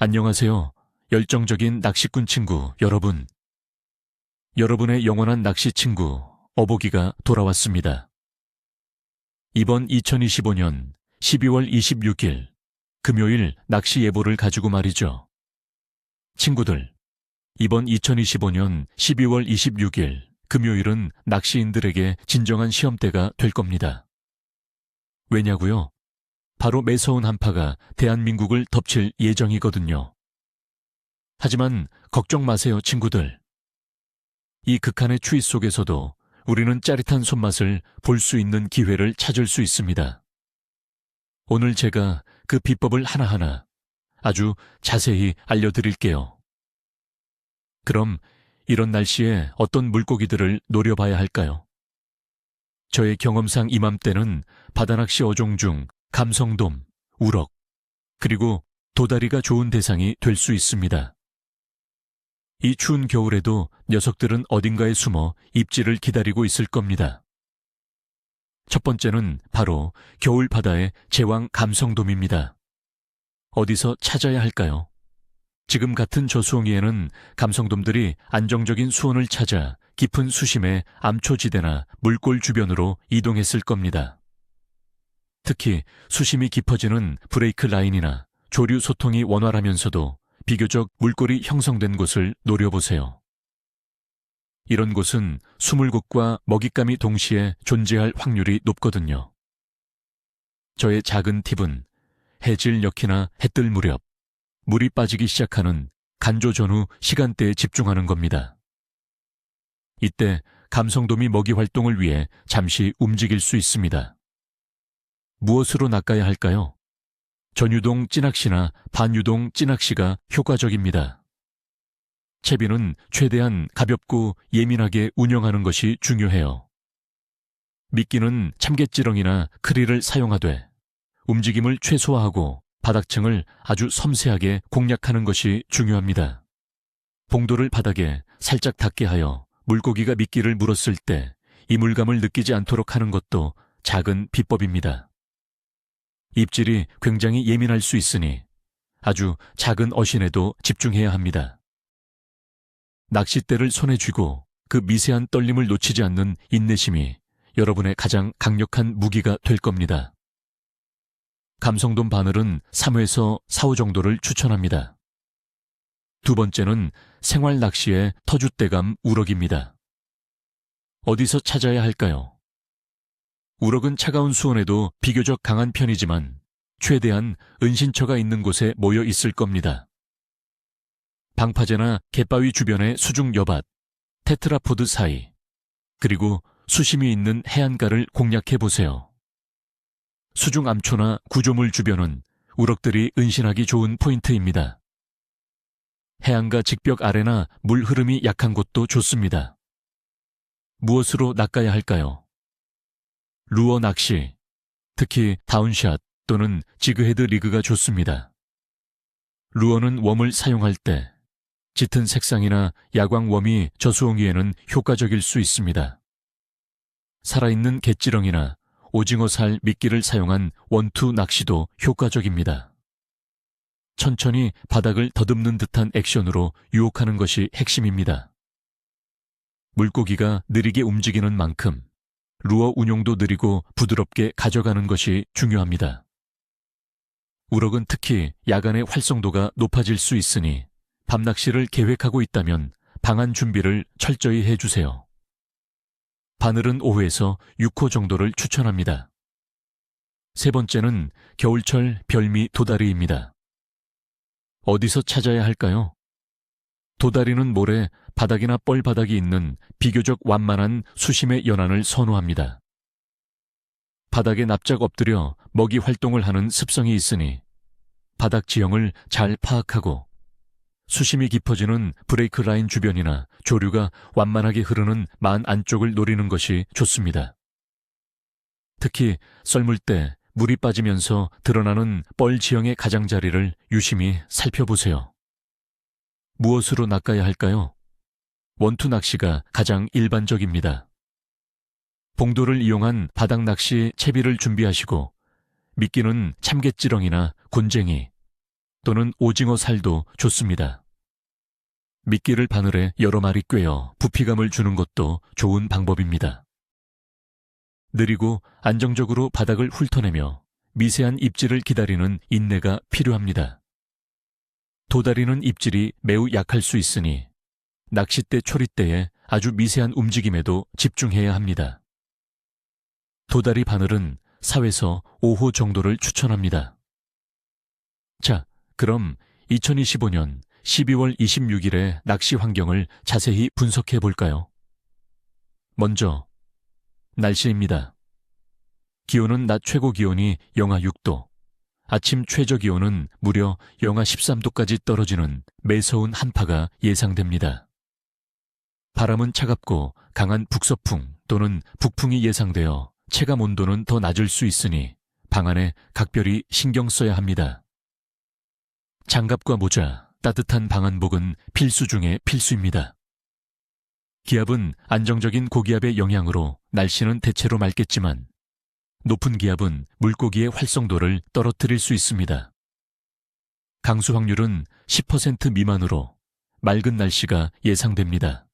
안녕하세요. 열정적인 낚시꾼 친구 여러분. 여러분의 영원한 낚시 친구 어복이가 돌아왔습니다. 이번 2025년 12월 26일 금요일 낚시 예보를 가지고 말이죠. 친구들, 이번 2025년 12월 26일 금요일은 낚시인들에게 진정한 시험대가 될 겁니다. 왜냐고요? 바로 매서운 한파가 대한민국을 덮칠 예정이거든요. 하지만 걱정 마세요, 친구들. 이 극한의 추위 속에서도 우리는 짜릿한 손맛을 볼 수 있는 기회를 찾을 수 있습니다. 오늘 제가 그 비법을 하나하나 아주 자세히 알려드릴게요. 그럼 이런 날씨에 어떤 물고기들을 노려봐야 할까요? 저의 경험상 이맘때는 바다낚시 어종 중 감성돔, 우럭, 그리고 도다리가 좋은 대상이 될 수 있습니다. 이 추운 겨울에도 녀석들은 어딘가에 숨어 입질을 기다리고 있을 겁니다. 첫 번째는 바로 겨울 바다의 제왕 감성돔입니다. 어디서 찾아야 할까요? 지금 같은 저수온기에는 감성돔들이 안정적인 수온을 찾아 깊은 수심의 암초지대나 물골 주변으로 이동했을 겁니다. 특히 수심이 깊어지는 브레이크 라인이나 조류 소통이 원활하면서도 비교적 물골이 형성된 곳을 노려보세요. 이런 곳은 수물곳과 먹잇감이 동시에 존재할 확률이 높거든요. 저의 작은 팁은 해질 역히나 해뜰 무렵 물이 빠지기 시작하는 간조 전후 시간대에 집중하는 겁니다. 이때 감성돔이 먹이 활동을 위해 잠시 움직일 수 있습니다. 무엇으로 낚아야 할까요? 전유동 찌낚시나 반유동 찌낚시가 효과적입니다. 채비는 최대한 가볍고 예민하게 운영하는 것이 중요해요. 미끼는 참깨지렁이나 크릴을 사용하되 움직임을 최소화하고 바닥층을 아주 섬세하게 공략하는 것이 중요합니다. 봉도를 바닥에 살짝 닿게 하여 물고기가 미끼를 물었을 때 이물감을 느끼지 않도록 하는 것도 작은 비법입니다. 입질이 굉장히 예민할 수 있으니 아주 작은 어신에도 집중해야 합니다. 낚싯대를 손에 쥐고 그 미세한 떨림을 놓치지 않는 인내심이 여러분의 가장 강력한 무기가 될 겁니다. 감성돔 바늘은 3회에서 4호 정도를 추천합니다. 두 번째는 생활 낚시의 터줏대감 우럭입니다. 어디서 찾아야 할까요? 우럭은 차가운 수온에도 비교적 강한 편이지만 최대한 은신처가 있는 곳에 모여 있을 겁니다. 방파제나 갯바위 주변의 수중 여밭, 테트라포드 사이, 그리고 수심이 있는 해안가를 공략해보세요. 수중 암초나 구조물 주변은 우럭들이 은신하기 좋은 포인트입니다. 해안가 직벽 아래나 물 흐름이 약한 곳도 좋습니다. 무엇으로 낚아야 할까요? 루어 낚시, 특히 다운샷 또는 지그헤드 리그가 좋습니다. 루어는 웜을 사용할 때 짙은 색상이나 야광 웜이 저수온기에는 효과적일 수 있습니다. 살아있는 갯지렁이나 오징어살 미끼를 사용한 원투 낚시도 효과적입니다. 천천히 바닥을 더듬는 듯한 액션으로 유혹하는 것이 핵심입니다. 물고기가 느리게 움직이는 만큼 루어 운용도 느리고 부드럽게 가져가는 것이 중요합니다. 우럭은 특히 야간의 활성도가 높아질 수 있으니 밤낚시를 계획하고 있다면 방안 준비를 철저히 해주세요. 바늘은 5회에서 6호 정도를 추천합니다. 세 번째는 겨울철 별미 도다리입니다. 어디서 찾아야 할까요? 도다리는 모래, 바닥이나 뻘바닥이 있는 비교적 완만한 수심의 연안을 선호합니다. 바닥에 납작 엎드려 먹이 활동을 하는 습성이 있으니 바닥 지형을 잘 파악하고 수심이 깊어지는 브레이크 라인 주변이나 조류가 완만하게 흐르는 만 안쪽을 노리는 것이 좋습니다. 특히 썰물 때 물이 빠지면서 드러나는 뻘 지형의 가장자리를 유심히 살펴보세요. 무엇으로 낚아야 할까요? 원투 낚시가 가장 일반적입니다. 봉도를 이용한 바닥 낚시 채비를 준비하시고 미끼는 참깨지렁이나 곤쟁이, 또는 오징어 살도 좋습니다. 미끼를 바늘에 여러 마리 꿰어 부피감을 주는 것도 좋은 방법입니다. 느리고 안정적으로 바닥을 훑어내며 미세한 입질을 기다리는 인내가 필요합니다. 도다리는 입질이 매우 약할 수 있으니 낚싯대 초리대에 아주 미세한 움직임에도 집중해야 합니다. 도다리 바늘은 4에서 5호 정도를 추천합니다. 자, 그럼 2025년 12월 26일의 낚시 환경을 자세히 분석해 볼까요? 먼저 날씨입니다. 기온은 낮 최고 기온이 영하 6도, 아침 최저 기온은 무려 영하 13도까지 떨어지는 매서운 한파가 예상됩니다. 바람은 차갑고 강한 북서풍 또는 북풍이 예상되어 체감 온도는 더 낮을 수 있으니 방안에 각별히 신경 써야 합니다. 장갑과 모자, 따뜻한 방한복은 필수 중에 필수입니다. 기압은 안정적인 고기압의 영향으로 날씨는 대체로 맑겠지만 높은 기압은 물고기의 활성도를 떨어뜨릴 수 있습니다. 강수 확률은 10% 미만으로 맑은 날씨가 예상됩니다.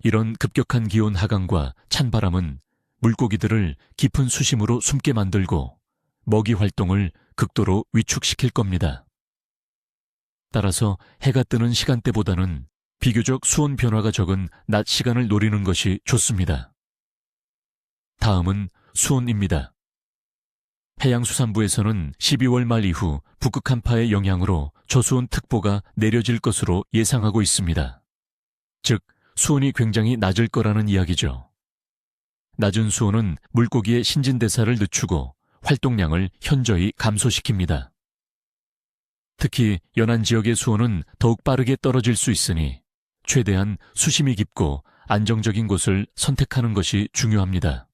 이런 급격한 기온 하강과 찬바람은 물고기들을 깊은 수심으로 숨게 만들고 먹이 활동을 극도로 위축시킬 겁니다. 따라서 해가 뜨는 시간대보다는 비교적 수온 변화가 적은 낮 시간을 노리는 것이 좋습니다. 다음은 수온입니다. 해양수산부에서는 12월 말 이후 북극 한파의 영향으로 저수온 특보가 내려질 것으로 예상하고 있습니다. 즉, 수온이 굉장히 낮을 거라는 이야기죠. 낮은 수온은 물고기의 신진대사를 늦추고 활동량을 현저히 감소시킵니다. 특히 연안 지역의 수온은 더욱 빠르게 떨어질 수 있으니 최대한 수심이 깊고 안정적인 곳을 선택하는 것이 중요합니다.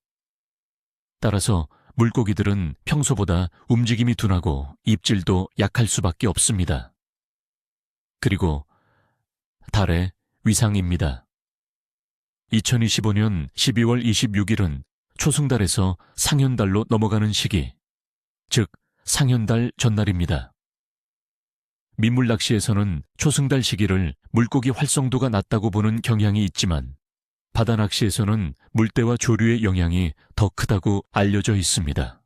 따라서 물고기들은 평소보다 움직임이 둔하고 입질도 약할 수밖에 없습니다. 그리고 달의 위상입니다. 2025년 12월 26일은 초승달에서 상현달로 넘어가는 시기, 즉 상현달 전날입니다. 민물 낚시에서는 초승달 시기를 물고기 활성도가 낮다고 보는 경향이 있지만 바다 낚시에서는 물때와 조류의 영향이 더 크다고 알려져 있습니다.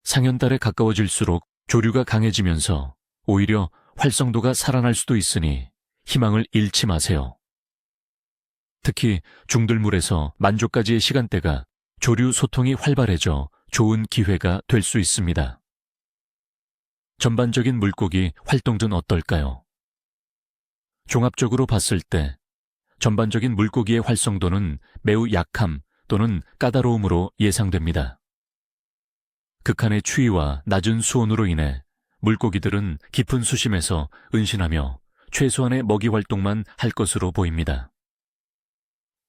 상현달에 가까워질수록 조류가 강해지면서 오히려 활성도가 살아날 수도 있으니 희망을 잃지 마세요. 특히 중들물에서 만조까지의 시간대가 조류 소통이 활발해져 좋은 기회가 될 수 있습니다. 전반적인 물고기 활동은 어떨까요? 종합적으로 봤을 때 전반적인 물고기의 활성도는 매우 약함 또는 까다로움으로 예상됩니다. 극한의 추위와 낮은 수온으로 인해 물고기들은 깊은 수심에서 은신하며 최소한의 먹이 활동만 할 것으로 보입니다.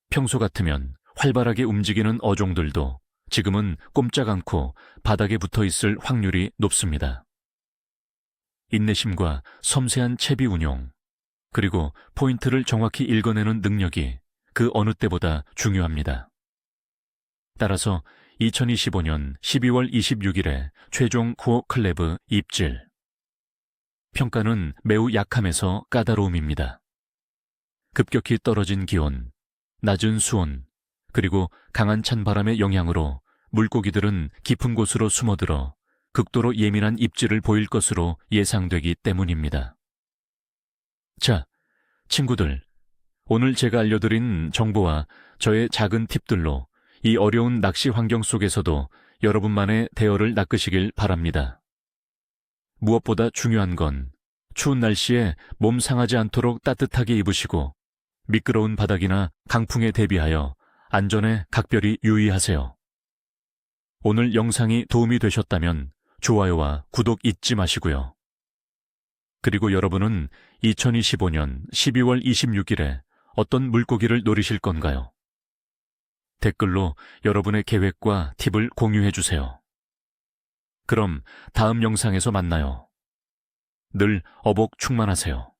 평소 같으면 활발하게 움직이는 어종들도 지금은 꼼짝 않고 바닥에 붙어 있을 확률이 높습니다. 인내심과 섬세한 채비 운용, 그리고 포인트를 정확히 읽어내는 능력이 그 어느 때보다 중요합니다. 따라서 2025년 12월 26일에 최종 코어 클래브 입질. 평가는 매우 약함에서 까다로움입니다. 급격히 떨어진 기온, 낮은 수온, 그리고 강한 찬바람의 영향으로 물고기들은 깊은 곳으로 숨어들어 극도로 예민한 입질을 보일 것으로 예상되기 때문입니다. 자, 친구들, 오늘 제가 알려드린 정보와 저의 작은 팁들로 이 어려운 낚시 환경 속에서도 여러분만의 대어를 낚으시길 바랍니다. 무엇보다 중요한 건 추운 날씨에 몸 상하지 않도록 따뜻하게 입으시고 미끄러운 바닥이나 강풍에 대비하여 안전에 각별히 유의하세요. 오늘 영상이 도움이 되셨다면 좋아요와 구독 잊지 마시고요. 그리고 여러분은 2025년 12월 26일에 어떤 물고기를 노리실 건가요? 댓글로 여러분의 계획과 팁을 공유해 주세요. 그럼 다음 영상에서 만나요. 늘 어복 충만하세요.